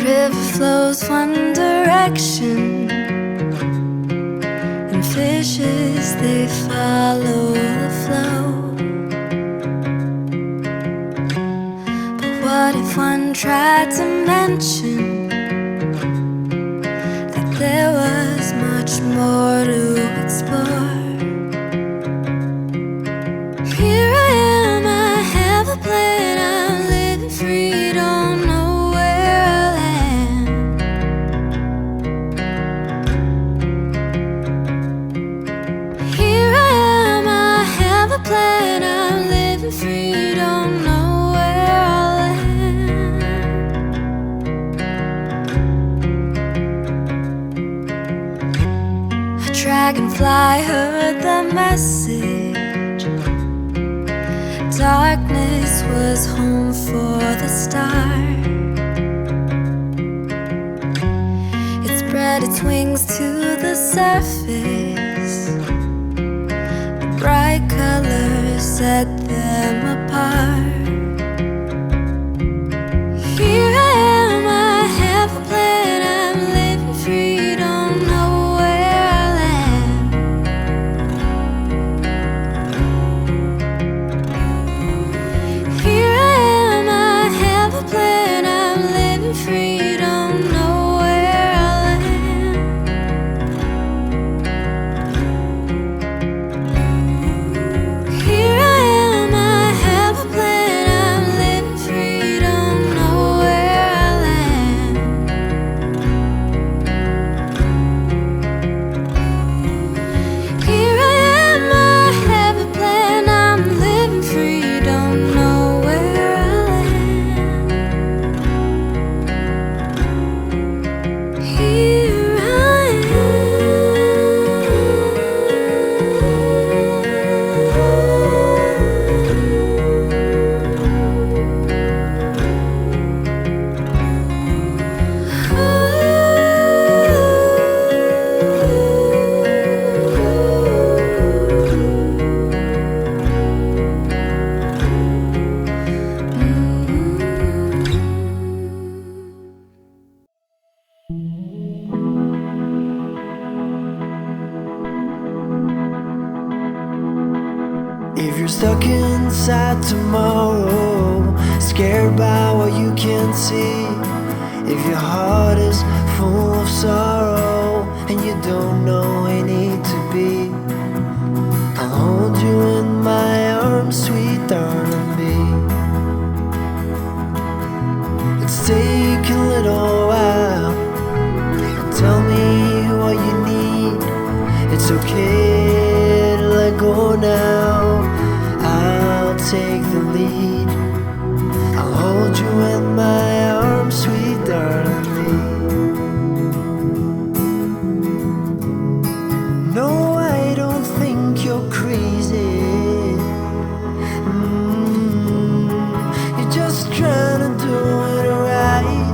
river flows one direction, and fishes, they follow the flow. But what if one tried to mention that there was much more to explore? Here I am, I have a plan, I'm living free, don't know where I'll land. Here I am, I have a plan, I'm living free, don't know where I'll land. A dragonfly heard the message. Darkness was home for the star. It spread its wings to the surface. The bright colors set them apart. Here I am, I have a plan, I'm living free, don't know where I'll land. Here I am, I have a plan, I'm living free, don't know where I'll land. Here I am, I have a plan, I'm living free, don't know where I'll land. Here I am, I have a plan, I'm living free, don't know where I'll land. Here I If you're stuck inside tomorrow, scared by what you can't see, if your heart is full of sorrow and you don't know where you need to be, I'll hold you in my arms, sweet darling bee. Let's take a little while, tell me what you need. It's okay to let go now, I'll take the lead. I'll hold you in my arms, sweet darling bee. No, I don't think you're crazy. You're just trying to do it right.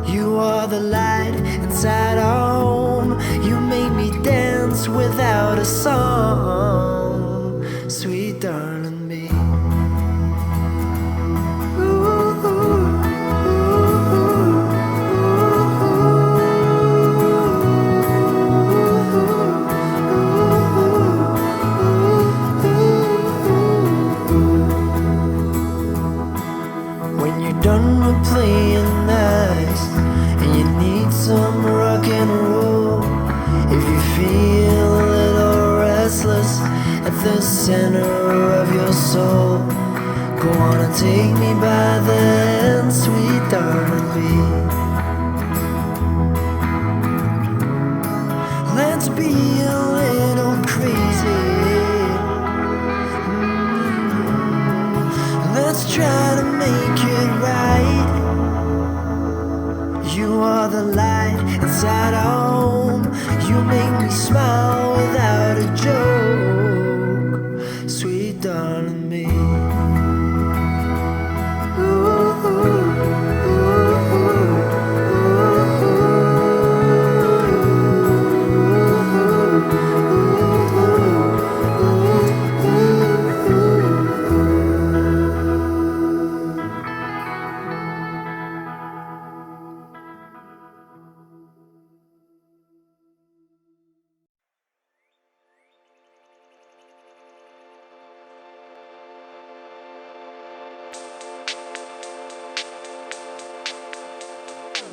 You are the light inside our home. You make me dance without a song, sweet darling bee. When you're done with playing nice and you need some rock and roll, if you feel a little restless at the center of your soul, go on and take me by the hand, sweet darling bee. Let's be a little crazy. Let's try to make it right. You are the light inside our home. You make me smile without a joke, sweet darling bee.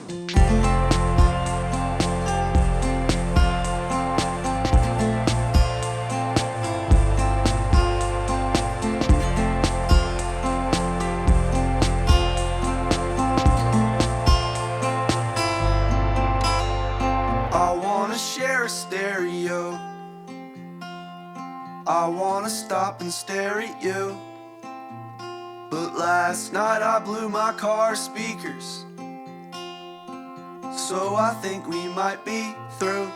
I wanna share a stereo. I wanna stop and stare at you. But last night I blew my car's speakers, so I think we might be through.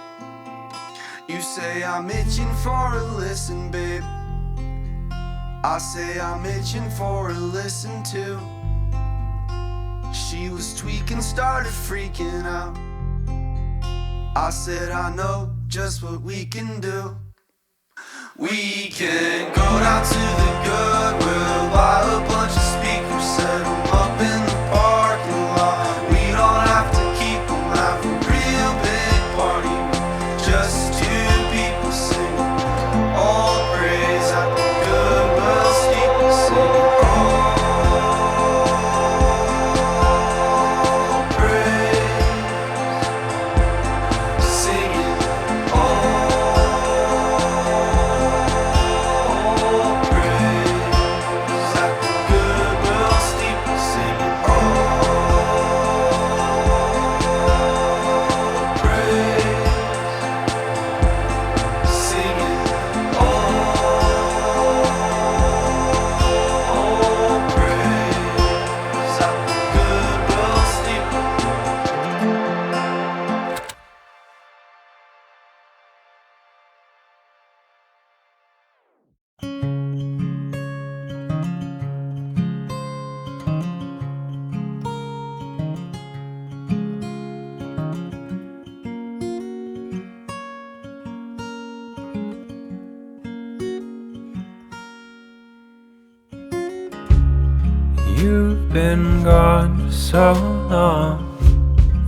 You say I'm itching for a listen, babe. I say I'm itching for a listen too. She was tweaking, started freaking out. I said I know just what we can do. We can go down to the Goodwill, buy a bunch of speakers, set them up in the parking lot. We don't have to keep them, have a real big party. Just two people singing all praise at the Goodwill steeple, singing all praise, singing all praise at the Goodwill steeple, singing all praise, singing all praise at the Goodwill steeple. You've been gone for so long,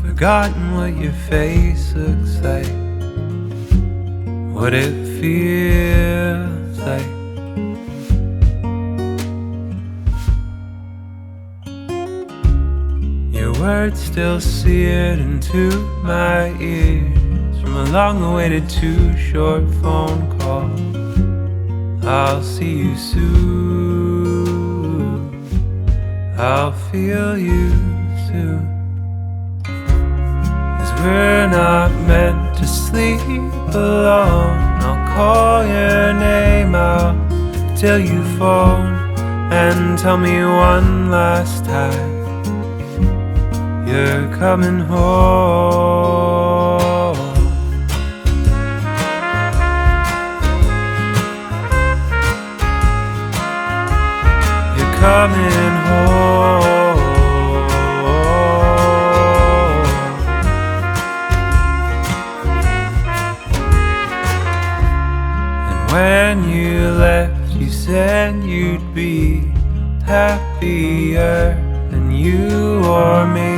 forgotten what your face looks like, what it feels like. Your words still seared into my ears from a long-awaited too-short phone call. I'll see you soon, I'll feel you soon. 'Cause we're not meant to sleep alone. I'll call your name out till you phone and tell me one last time you're coming home. You're coming home. And when you left, you said you'd be happier than you or me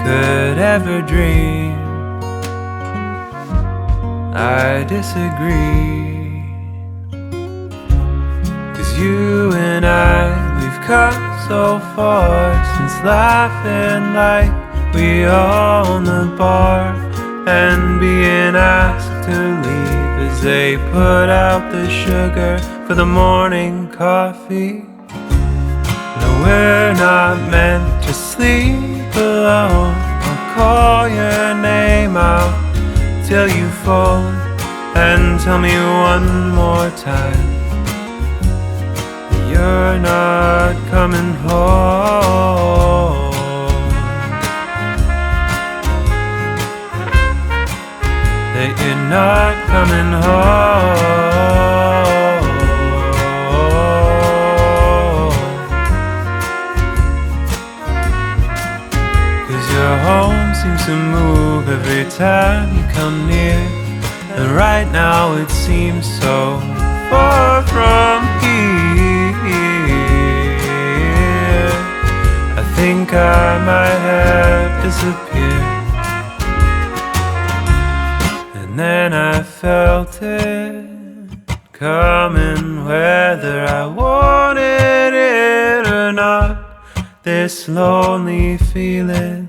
could ever dream. I disagree, 'cause you and we've come so far since laughing like we own the bar and being asked to leave as they put out the sugar for the morning coffee. No, we're not meant to sleep alone. I'll call your name out till you phone and tell me one more time you're not coming home. That you're not coming home. 'Cause your home seems to move every time you come near, and right now it seems so far from here. I think I might have disappeared. And then I felt it coming, whether I wanted it or not. This lonely feeling